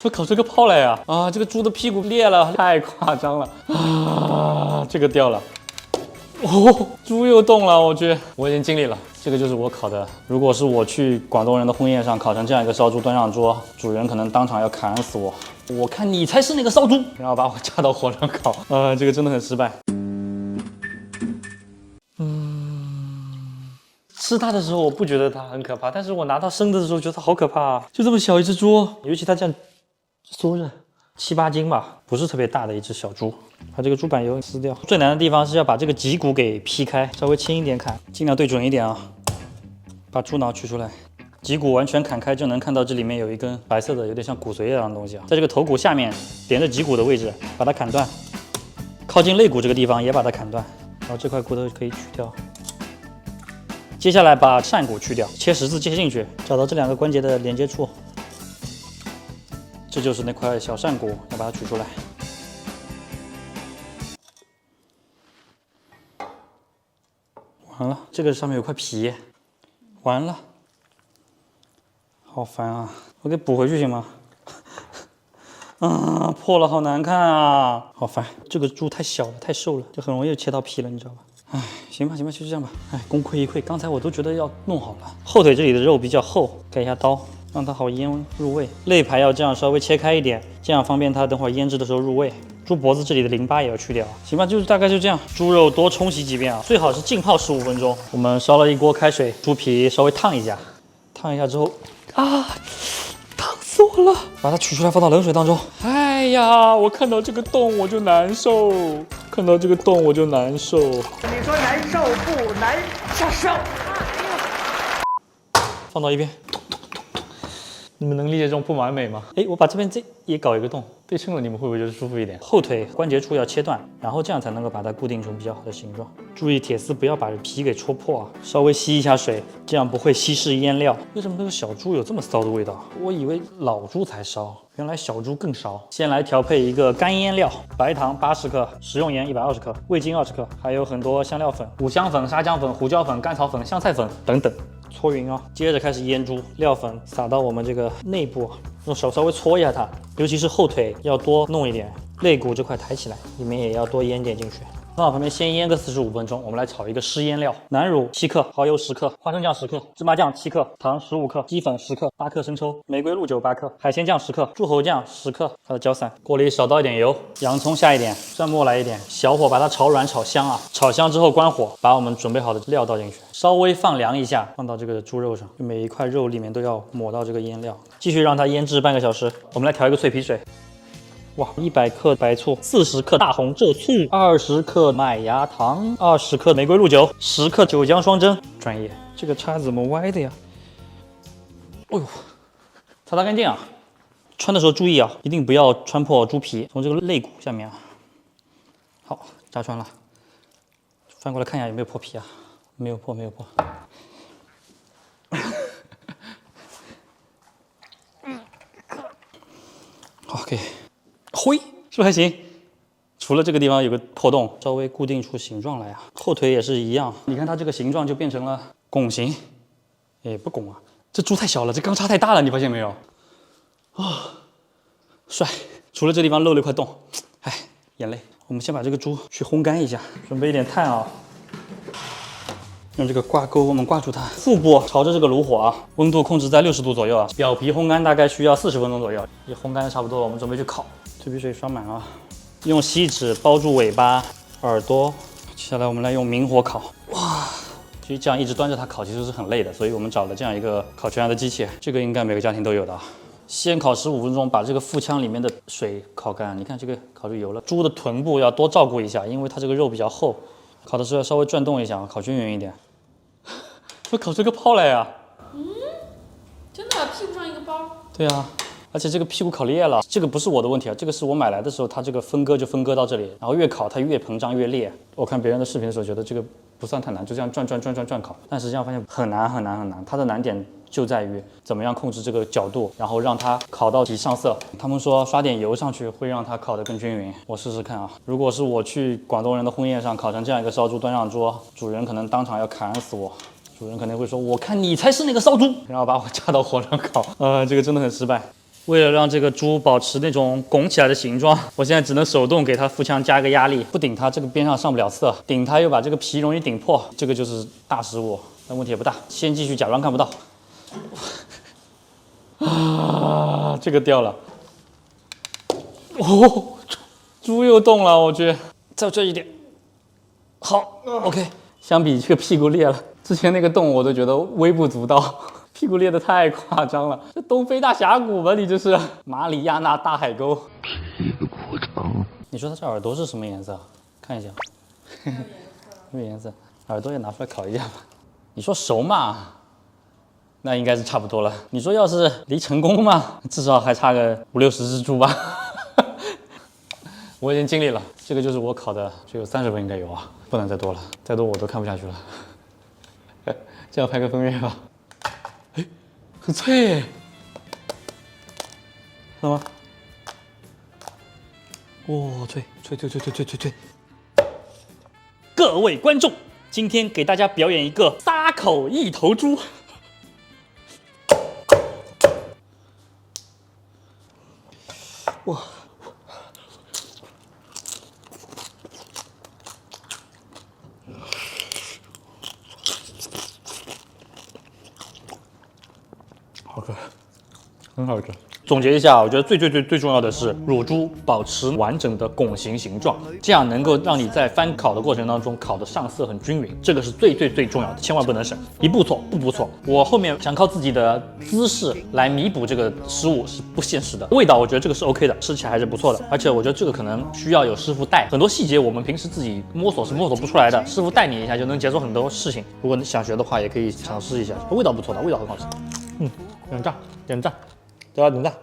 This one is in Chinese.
我烤出个泡来呀！啊，这个猪的屁股裂了，太夸张了啊！这个掉了，哦，猪又动了，我去，我已经尽力了。这个就是我烤的。如果是我去广东人的婚宴上烤成这样一个烧猪端上桌，主人可能当场要砍死我。我看你才是那个烧猪，然后把我架到火上烤。这个真的很失败。吃它的时候我不觉得它很可怕，但是我拿到生的的时候觉得它好可怕啊！就这么小一只猪，尤其它这样缩着7、8斤吧，不是特别大的一只小猪。把这个猪板油撕掉。最难的地方是要把这个脊骨给劈开，稍微轻一点砍，尽量对准一点啊。把猪脑取出来，脊骨完全砍开就能看到这里面有一根白色的，有点像骨髓一样的东西啊，在这个头骨下面连着脊骨的位置把它砍断，靠近肋骨这个地方也把它砍断，然后这块骨头可以取掉。接下来把扇骨去掉，切十字切进去，找到这2个关节的连接处，这就是那块小扇骨，要把它取出来。完了，这个上面有块皮，完了，好烦啊！我给补回去行吗？破了，好难看啊，好烦！这个猪太小了，太瘦了，就很容易切到皮了，你知道吧？行吧，就这样吧。功亏一篑，刚才我都觉得要弄好了。后腿这里的肉比较厚，改一下刀，让它好腌入味。肋排要这样稍微切开一点，这样方便它等会儿腌制的时候入味。猪脖子这里的淋巴也要去掉，行吧，就是大概就这样。猪肉多冲洗几遍啊，最好是浸泡15分钟。我们烧了一锅开水，猪皮稍微烫一下，烫一下之后，烫死我了！把它取出来放到冷水当中。哎呀，我看到这个洞我就难受，看到这个洞我就难受。你说难受不难受？放到一边。你们能理解这种不完美吗？我把这边也搞一个洞，对称了，你们会不会觉得舒服一点？后腿关节处要切断，然后这样才能够把它固定成比较好的形状。注意铁丝不要把皮给戳破啊！稍微吸一下水，这样不会稀释腌料。为什么这个小猪有这么骚的味道？我以为老猪才骚，原来小猪更骚。先来调配一个干腌料：白糖80克，食用盐120克，味精20克，还有很多香料粉、五香粉、沙姜粉、胡椒粉、甘草粉、香菜粉等等。搓匀啊，接着开始腌猪，料粉撒到我们这个内部，用手稍微搓一下它，尤其是后腿要多弄一点，肋骨这块抬起来，里面也要多腌点进去。放到旁边先腌个45分钟，我们来炒一个湿腌料：南乳7克，蚝油10克，花生酱10克，芝麻酱7克，糖15克，鸡粉10克，8克生抽，玫瑰露酒8克，海鲜酱10克，柱侯酱10克，把它搅散。锅里少倒一点油，洋葱下一点，蒜末来一点，小火把它炒软炒香啊。炒香之后关火，把我们准备好的料倒进去，稍微放凉一下，放到这个猪肉上，每一块肉里面都要抹到这个腌料，继续让它腌制半个小时。我们来调一个脆皮水。哇，100克白醋，40克大红浙醋，20克麦芽糖，20克玫瑰露酒，10克酒浆双蒸。专业，这个叉子怎么歪的呀？哎呦，擦干净啊！穿的时候注意啊，一定不要穿破猪皮，从这个肋骨下面啊。好，扎穿了。翻过来看一下有没有破皮啊？没有破，没有破。好，可以。灰是不是还行？除了这个地方有个破洞，稍微固定出形状来啊。后腿也是一样，你看它这个形状就变成了拱形，也不拱啊。这猪太小了，这钢叉太大了，你发现没有？帅！除了这地方漏了一块洞，眼泪。我们先把这个猪去烘干一下，准备一点炭啊。用这个挂钩我们挂住它，腹部朝着这个炉火啊，温度控制在60度左右啊。表皮烘干大概需要40分钟左右，也烘干的差不多了，我们准备去烤。脆皮水刷满啊，用锡纸包住尾巴、耳朵。接下来我们来用明火烤。哇，其实这样一直端着它烤其实是很累的，所以我们找了这样一个烤全羊的机器，这个应该每个家庭都有的啊。先烤15分钟，把这个腹腔里面的水烤干。你看这个烤出油了。猪的臀部要多照顾一下，因为它这个肉比较厚，烤的时候要稍微转动一下，烤均匀一点。我烤出个泡来呀！真的，屁股上一个包。对啊，而且这个屁股烤裂了，这个不是我的问题啊，这个是我买来的时候，它这个分割就分割到这里，然后越烤它越膨胀越裂。我看别人的视频的时候，觉得这个不算太难，就这样转烤，但实际上发现很难。它的难点就在于怎么样控制这个角度，然后让它烤到底上色。他们说刷点油上去会让它烤得更均匀，我试试看啊。如果是我去广东人的婚宴上烤成这样一个烧猪端上桌，主人可能当场要砍死我。主人可能会说：“我看你才是那个烧猪。”然后把我架到火上烤。这个真的很失败。为了让这个猪保持那种拱起来的形状，我现在只能手动给它腹腔加个压力，不顶它这个边上上不了色，顶它又把这个皮容易顶破，这个就是大失误，但问题也不大。先继续假装看不到。啊，这个掉了。哦，猪又动了，我去，再这一点。好 ，OK。相比这个屁股裂了，之前那个洞我都觉得微不足道。屁股裂得太夸张了，这东非大峡谷吧？你这是马里亚纳大海沟。屁股疼。你说它这耳朵是什么颜色？看一下，什么颜色？耳朵也拿出来烤一下吧。你说熟嘛？那应该是差不多了。你说要是离成功嘛，至少还差个50-60只猪吧。我已经尽力了，这个就是我烤的，只有30分应该有啊，不能再多了，再多我都看不下去了。这样拍个分辨吧。哎，很脆，看到吗？哇，脆！各位观众，今天给大家表演一个撒口一头猪。哇！好吃，很好吃。总结一下，我觉得最重要的是乳猪保持完整的拱形形状，这样能够让你在翻烤的过程当中烤的上色很均匀，这个是最重要的，千万不能省，一步错步步错。我后面想靠自己的姿势来弥补这个失误是不现实的。味道我觉得这个是 OK 的，吃起来还是不错的，而且我觉得这个可能需要有师傅带，很多细节我们平时自己摸索是摸索不出来的，师傅带你一下就能解锁很多事情。如果你想学的话，也可以尝试一下，味道不错的，味道很好吃。点赞，大家点赞。